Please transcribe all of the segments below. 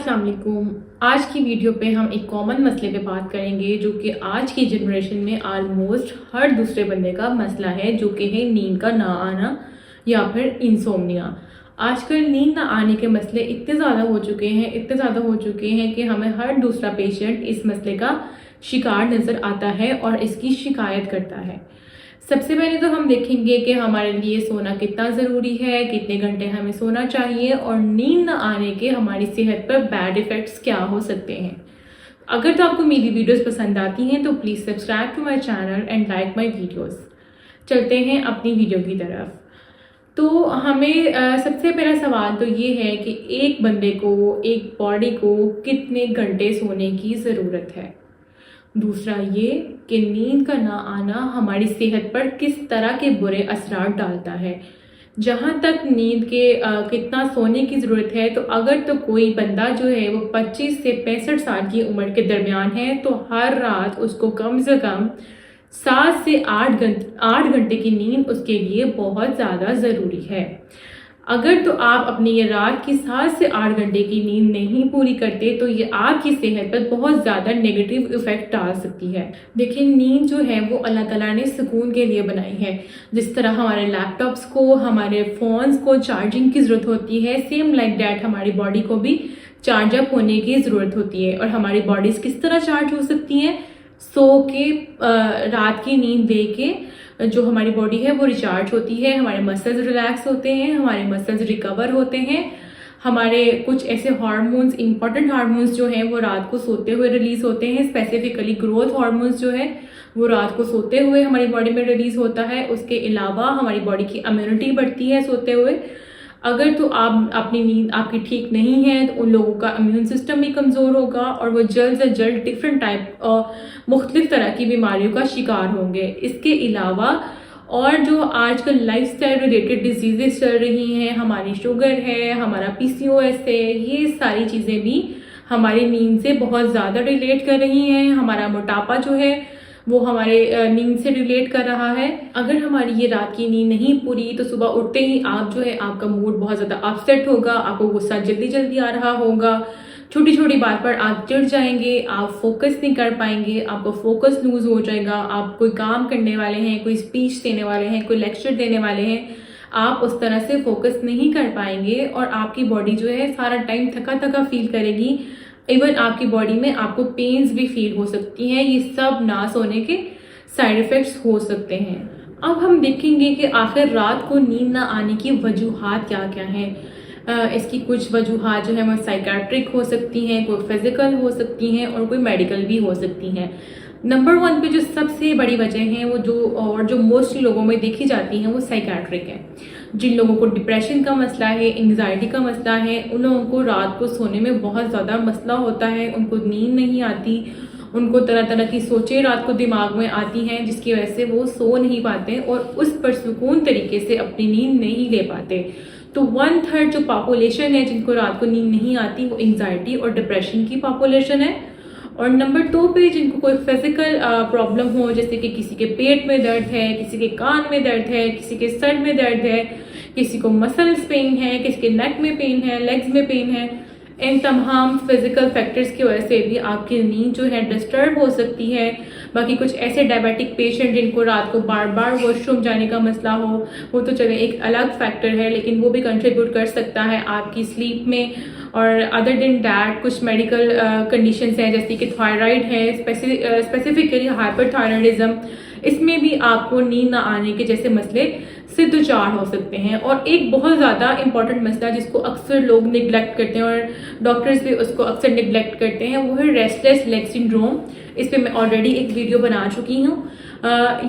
अस्सलाम वालेकुम। आज की वीडियो पे हम एक कॉमन मसले पे बात करेंगे जो कि आज की जनरेशन में आलमोस्ट हर दूसरे बंदे का मसला है, जो कि है नींद का ना आना या फिर इंसोम्निया। आजकल नींद ना आने के मसले इतने ज़्यादा हो चुके हैं कि हमें हर दूसरा पेशेंट इस मसले का शिकार नज़र आता है और इसकी शिकायत करता है। सबसे पहले तो हम देखेंगे कि हमारे लिए सोना कितना ज़रूरी है, कितने घंटे हमें सोना चाहिए और नींद न आने के हमारी सेहत पर बैड इफ़ेक्ट्स क्या हो सकते हैं। अगर तो आपको मेरी वीडियोस पसंद आती हैं तो please subscribe to my channel and like my videos. चलते हैं अपनी वीडियो की तरफ। तो हमें सबसे पहला सवाल तो ये है कि एक बंदे को, एक बॉडी को कितने घंटे सोने की ज़रूरत है। दूसरा ये कि नींद का ना आना हमारी सेहत पर किस तरह के बुरे असरात डालता है। जहाँ तक नींद के कितना सोने की ज़रूरत है, तो अगर तो कोई बंदा जो है वो 25 से 65 साल की उम्र के दरमियान है तो हर रात उसको कम से कम 7 से 8 घंटे की नींद उसके लिए बहुत ज़्यादा ज़रूरी है। अगर तो आप अपनी ये रात की 7 से 8 घंटे की नींद नहीं पूरी करते तो ये आपकी सेहत पर बहुत ज़्यादा नेगेटिव इफेक्ट डाल सकती है। देखिए, नींद जो है वो अल्लाह ताला ने सुकून के लिए बनाई है। जिस तरह हमारे लैपटॉप्स को, हमारे फ़ोन्स को चार्जिंग की ज़रूरत होती है, सेम लाइक डैट हमारी बॉडी को भी चार्ज अप होने की ज़रूरत होती है। और हमारी बॉडीज़ किस तरह चार्ज हो सकती हैं? सो के रात की नींद दे के जो हमारी बॉडी है वो रिचार्ज होती है, हमारे मसल्स रिलैक्स होते हैं, हमारे मसल्स रिकवर होते हैं, हमारे कुछ ऐसे हार्मोन्स, इंपॉर्टेंट हार्मोन्स जो हैं वो रात को सोते हुए रिलीज होते हैं। स्पेसिफिकली ग्रोथ हार्मोन्स जो है वो रात को सोते हुए हमारी बॉडी में रिलीज होता है। उसके अलावा हमारी बॉडी की इम्यूनिटी बढ़ती है सोते हुए। अगर तो आप अपनी नींद आपकी ठीक नहीं है तो उन लोगों का इम्यून सिस्टम भी कमज़ोर होगा और वो जल्द से जल्द डिफरेंट टाइप मुख्तलिफ तरह की बीमारियों का शिकार होंगे। इसके अलावा और जो आजकल लाइफस्टाइल रिलेटेड डिजीज़ेस चल रही हैं, हमारी शुगर है, हमारा पीसीओएस है, ये सारी चीज़ें भी हमारी नींद से बहुत ज़्यादा रिलेट कर रही हैं। हमारा मोटापा जो है वो हमारे नींद से रिलेट कर रहा है। अगर हमारी ये रात की नींद नहीं पूरी तो सुबह उठते ही आप जो है आपका मूड बहुत ज़्यादा अपसेट होगा, आपको गुस्सा जल्दी जल्दी आ रहा होगा, छोटी छोटी बात पर आप चिढ़ जाएंगे, आप फोकस नहीं कर पाएंगे, आपको फोकस लूज हो जाएगा। आप कोई काम करने वाले हैं, कोई स्पीच देने वाले हैं, कोई लेक्चर देने वाले हैं, आप उस तरह से फोकस नहीं कर पाएंगे और आपकी बॉडी जो है सारा टाइम थका थका फील करेगी। इवन आपकी बॉडी में आपको पेन्स भी फील हो सकती हैं। ये सब ना सोने के साइड इफ़ेक्ट्स हो सकते हैं। अब हम देखेंगे कि आखिर रात को नींद ना आने की वजूहात क्या क्या हैं। इसकी कुछ वजूहात जो है वो साइकेट्रिक हो सकती हैं, कोई फिजिकल हो सकती हैं और कोई मेडिकल भी हो सकती हैं। नंबर 1 पे जो सबसे बड़ी वजह है वो जो मोस्टली लोगों में देखी जाती हैं वो साइकेट्रिक है। जिन लोगों को डिप्रेशन का मसला है, एंग्जाइटी का मसला है, उन लोगों को रात को सोने में बहुत ज़्यादा मसला होता है, उनको नींद नहीं आती, उनको तरह तरह की सोचें रात को दिमाग में आती हैं जिसकी वजह से वो सो नहीं पाते और उस पर सुकून तरीके से अपनी नींद नहीं ले पाते। तो 1/3 जो पॉपुलेशन है जिनको रात को नींद नहीं आती वो एंग्जाइटी और डिप्रेशन की पॉपुलेशन है। और नंबर 2 पे जिनको कोई फिजिकल प्रॉब्लम हो, जैसे कि किसी के पेट में दर्द है, किसी के कान में दर्द है, किसी के सर में दर्द है, किसी को मसल्स पेन है, किसी के नेक में पेन है, लेग्स में पेन है, इन तमाम फिजिकल फैक्टर्स की वजह से भी आपकी नींद जो है डिस्टर्ब हो सकती है। बाकी कुछ ऐसे डायबिटिक पेशेंट जिनको रात को बार बार वॉशरूम जाने का मसला हो, वो तो चले एक अलग फैक्टर है, लेकिन वो भी कंट्रीब्यूट कर सकता है आपकी स्लीप में। और अदर देन डैट कुछ मेडिकल कंडीशंस हैं जैसे कि थायराइड है, स्पेसिफिकली हाइपरथायराइडिज्म, इसमें भी आपको नींद ना आने के जैसे मसले से दो चार हो सकते हैं। और एक बहुत ज़्यादा इंपॉर्टेंट मसला जिसको अक्सर लोग निगलेक्ट करते हैं और डॉक्टर्स भी उसको अक्सर निगलेक्ट करते हैं वो है रेस्टलेस लेग सिंड्रोम। इस पर मैं ऑलरेडी एक वीडियो बना चुकी हूँ।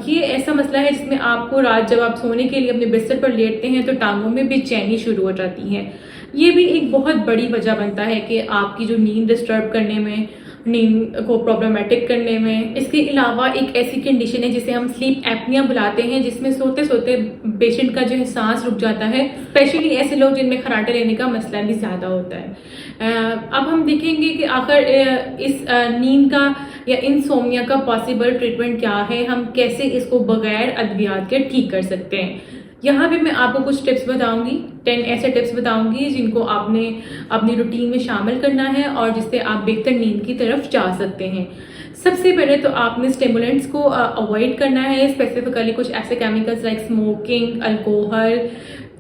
ये ऐसा मसला है जिसमें आपको रात जब आप सोने के लिए अपने बिस्तर पर लेटते हैं तो टांगों में बेचैनी शुरू हो जाती है। ये भी एक बहुत बड़ी वजह बनता है कि आपकी जो नींद डिस्टर्ब करने में, नींद को प्रॉब्लमेटिक करने में। इसके अलावा एक ऐसी कंडीशन है जिसे हम स्लीप एपनिया बुलाते हैं, जिसमें सोते सोते पेशेंट का जो है सांस रुक जाता है, स्पेशली ऐसे लोग जिनमें खराटे लेने का मसला भी ज़्यादा होता है। अब हम देखेंगे कि आखिर इस नींद का या इंसोम्निया का पॉसिबल ट्रीटमेंट क्या है, हम कैसे इसको बगैर अद्वियात के ठीक कर सकते हैं। यहाँ पे मैं आपको कुछ टिप्स बताऊंगी। 10 ऐसे टिप्स बताऊंगी जिनको आपने अपनी रूटीन में शामिल करना है और जिससे आप बेहतर नींद की तरफ जा सकते हैं। सबसे पहले तो आपने स्टिमुलेंट्स को अवॉइड करना है, स्पेसिफिकली कुछ ऐसे केमिकल्स लाइक स्मोकिंग, अल्कोहल,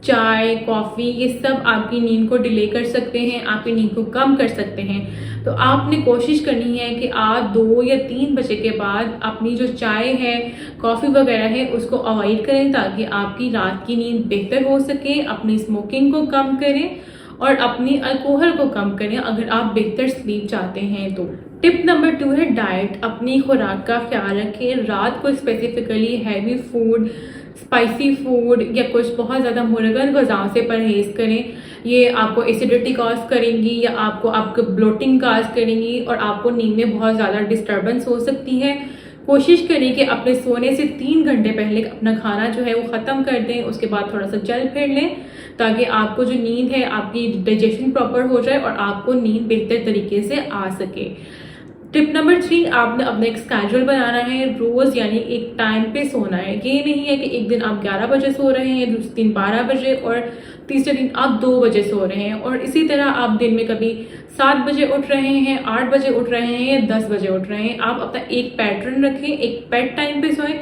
चाय, कॉफ़ी, ये सब आपकी नींद को डिले कर सकते हैं, आपकी नींद को कम कर सकते हैं। तो आपने कोशिश करनी है कि आप 2 या 3 बजे के बाद अपनी जो चाय है, कॉफ़ी वगैरह है, उसको अवॉइड करें ताकि आपकी रात की नींद बेहतर हो सके। अपनी स्मोकिंग को कम करें और अपनी अल्कोहल को कम करें अगर आप बेहतर स्लीप चाहते हैं तो। टिप नंबर 2 है डाइट। अपनी खुराक का ख्याल रखें। रात को specifically heavy food, spicy food या कुछ बहुत ज़्यादा मुरगन ग़िज़ाओं से परहेज़ करें। ये आपको एसिडिटी कॉज करेंगी या आपको ब्लोटिंग कॉज करेंगी और आपको नींद में बहुत ज़्यादा डिस्टर्बेंस हो सकती है। कोशिश करें कि अपने सोने से 3 घंटे पहले अपना खाना जो है वो ख़त्म कर दें, उसके बाद थोड़ा सा चल फिर लें ताकि आपको जो नींद है, आपकी डाइजेशन प्रॉपर हो जाए और आपको नींद बेहतर तरीके से आ सके। टिप नंबर 3, आपने अपना एक स्केड्यूल बनाना है रोज़, यानी एक टाइम पे सोना है। ये नहीं है कि एक दिन आप 11 बजे सो रहे हैं, दूसरे दिन 12 बजे और तीसरे दिन आप 2 बजे सो रहे हैं, और इसी तरह आप दिन में कभी 7 बजे उठ रहे हैं, 8 बजे उठ रहे हैं, 10 बजे उठ रहे हैं। आप अपना एक पैटर्न रखें, एक बेड टाइम पे सोएं।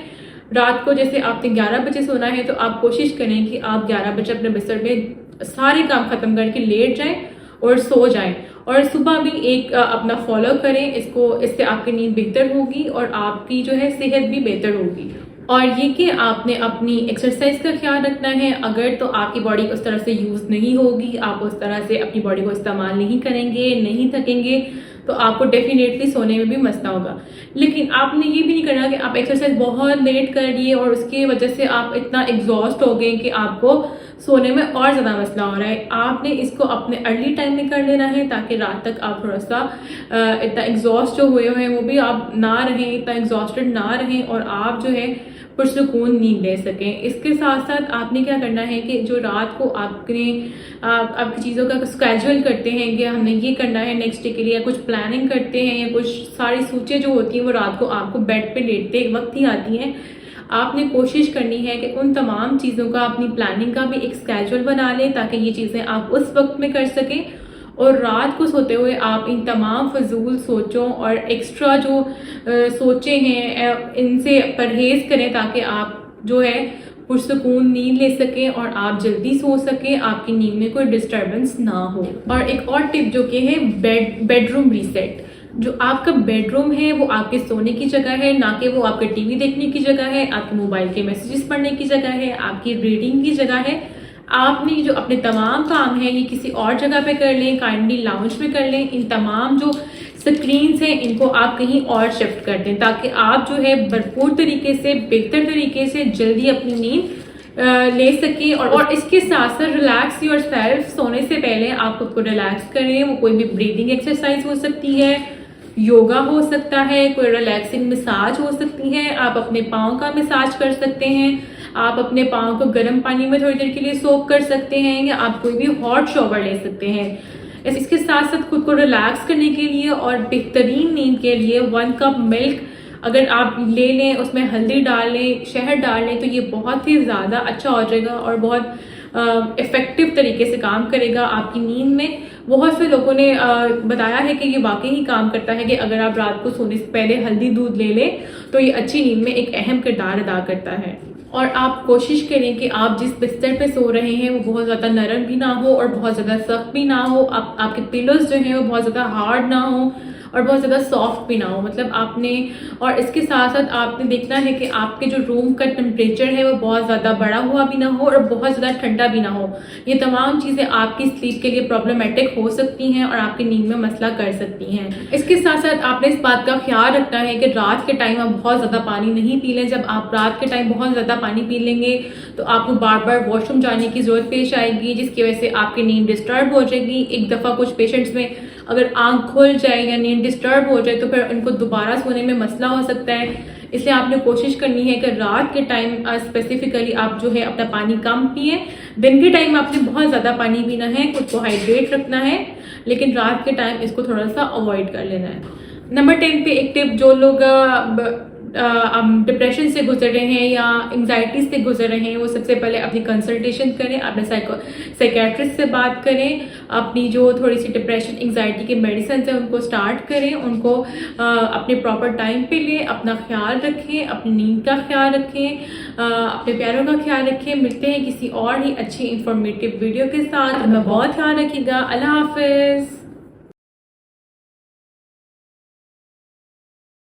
रात को जैसे आपने 11 बजे सोना है तो आप कोशिश करें कि आप 11 बजे अपने बिस्तर में सारे काम खत्म करके लेट जाएं और सो जाएं, और सुबह भी एक अपना फॉलो करें इसको। इससे आपकी नींद बेहतर होगी और आपकी जो है सेहत भी बेहतर होगी। और ये कि आपने अपनी एक्सरसाइज का ख्याल रखना है। अगर तो आपकी बॉडी उस तरह से यूज़ नहीं होगी, आप उस तरह से अपनी बॉडी को इस्तेमाल नहीं करेंगे, नहीं थकेंगे, तो आपको डेफिनेटली सोने में भी मसला होगा। लेकिन आपने ये भी नहीं करना कि आप एक्सरसाइज बहुत लेट कर लिए और उसकी वजह से आप इतना एग्जॉस्ट हो गए कि आपको सोने में और ज़्यादा मसला हो रहा है। आपने इसको अपने अर्ली टाइम में कर लेना है ताकि रात तक आप थोड़ा सा इतना एग्जॉस्ट जो हुए हैं वो भी आप ना रहें, इतना एग्जॉस्टेड ना रहें और आप जो है पुरसुकून नींद ले सकें। इसके साथ साथ आपने क्या करना है कि जो रात को आपकी चीज़ों का स्केड्यूल करते हैं कि हमने ये करना है नेक्स्ट डे के लिए, या कुछ प्लानिंग करते हैं या कुछ सारी सूचें जो होती हैं वो रात को आपको बेड पे लेटते वक्त ही आती हैं। आपने कोशिश करनी है कि उन तमाम चीज़ों का, अपनी प्लानिंग का भी एक स्केड्यूल बना लें ताकि ये चीज़ें आप उस वक्त में कर सकें और रात को सोते हुए आप इन तमाम फजूल सोचों और एक्स्ट्रा जो सोचें हैं इनसे परहेज़ करें ताकि आप जो है पुरसुकून नींद ले सकें और आप जल्दी सो सकें, आपकी नींद में कोई डिस्टर्बेंस ना हो। और एक और टिप जो कि है बेडरूम रीसेट। जो आपका बेडरूम है वो आपके सोने की जगह है, ना कि वो आपके टीवी देखने की जगह है, आपके मोबाइल के मैसेजेस पढ़ने की जगह है, आपकी रीडिंग की जगह है। आपने जो अपने तमाम काम है ये किसी और जगह पे कर लें, काइंडली लाउंज में कर लें। इन तमाम जो स्क्रीन्स हैं इनको आप कहीं और शिफ्ट कर दें ताकि आप जो है भरपूर तरीके से, बेहतर तरीके से जल्दी अपनी नींद ले सकें। और इसके साथ साथ रिलैक्स योर सेल्फ। सोने से पहले आप खुद को रिलैक्स करें। वो कोई भी ब्रीदिंग एक्सरसाइज हो सकती है, योगा हो सकता है, कोई रिलैक्सिंग मसाज हो सकती है, आप अपने पाँव का मसाज कर सकते हैं, आप अपने पाँव को गर्म पानी में थोड़ी देर के लिए सोक कर सकते हैं, या आप कोई भी हॉट शॉवर ले सकते हैं। इसके साथ साथ खुद को रिलैक्स करने के लिए और बेहतरीन नींद के लिए 1 कप मिल्क अगर आप ले लें, उसमें हल्दी डाल लें, शहद डाल लें, तो ये बहुत ही ज़्यादा अच्छा हो जाएगा और बहुत इफ़ेक्टिव तरीके से काम करेगा आपकी नींद में। बहुत से लोगों ने बताया है कि ये वाकई ही काम करता है कि अगर आप रात को सोने से पहले हल्दी दूध ले लें तो ये अच्छी नींद में एक अहम किरदार अदा करता है। और आप कोशिश करें कि आप जिस बिस्तर पे सो रहे हैं वो बहुत ज़्यादा नरम भी ना हो और बहुत ज़्यादा सख्त भी ना हो। आपके पिलोज जो हैं वो बहुत ज़्यादा हार्ड ना हो और बहुत ज़्यादा सॉफ्ट भी ना हो। मतलब आपने, और इसके साथ साथ आपने देखना है कि आपके जो रूम का टेम्परेचर है वो बहुत ज़्यादा बढ़ा हुआ भी ना हो और बहुत ज़्यादा ठंडा भी ना हो। ये तमाम चीज़ें आपकी स्लीप के लिए प्रॉब्लमेटिक हो सकती हैं और आपकी नींद में मसला कर सकती हैं। इसके साथ साथ आपने इस बात का ख्याल रखना है कि रात के टाइम आप बहुत ज़्यादा पानी नहीं पी लें। जब आप रात के टाइम बहुत ज़्यादा पानी पी लेंगे तो आपको बार बार वॉशरूम जाने की ज़रूरत पेश आएगी, जिसकी वजह से आपकी नींद डिस्टर्ब हो जाएगी। एक दफ़ा कुछ पेशेंट्स में अगर आंख खुल जाए या नींद डिस्टर्ब हो जाए तो फिर उनको दोबारा सोने में मसला हो सकता है। इसलिए आपने कोशिश करनी है कि रात के टाइम स्पेसिफिकली आप जो है अपना पानी कम पिए। दिन के टाइम आपने बहुत ज़्यादा पानी पीना है, खुद को हाइड्रेट रखना है, लेकिन रात के टाइम इसको थोड़ा सा अवॉइड कर लेना है। नंबर 10 पे एक टिप, जो लोग डिप्रेशन से गुजर रहे हैं या एंग्जाइटी से गुजर रहे हैं, वो सबसे पहले अपनी कंसल्टेशन करें, अपने साइकेट्रिस्ट से बात करें, अपनी जो थोड़ी सी डिप्रेशन एंग्जाइटी के मेडिसिन है उनको स्टार्ट करें, उनको अपने प्रॉपर टाइम पे लें, अपना ख्याल रखें, अपनी नींद का ख्याल रखें, अपने प्यारों का ख्याल रखें। मिलते हैं किसी और ही अच्छी इंफॉर्मेटिव वीडियो के साथ। अपना बहुत ख्याल रखिएगा। अल्लाह हाफिज।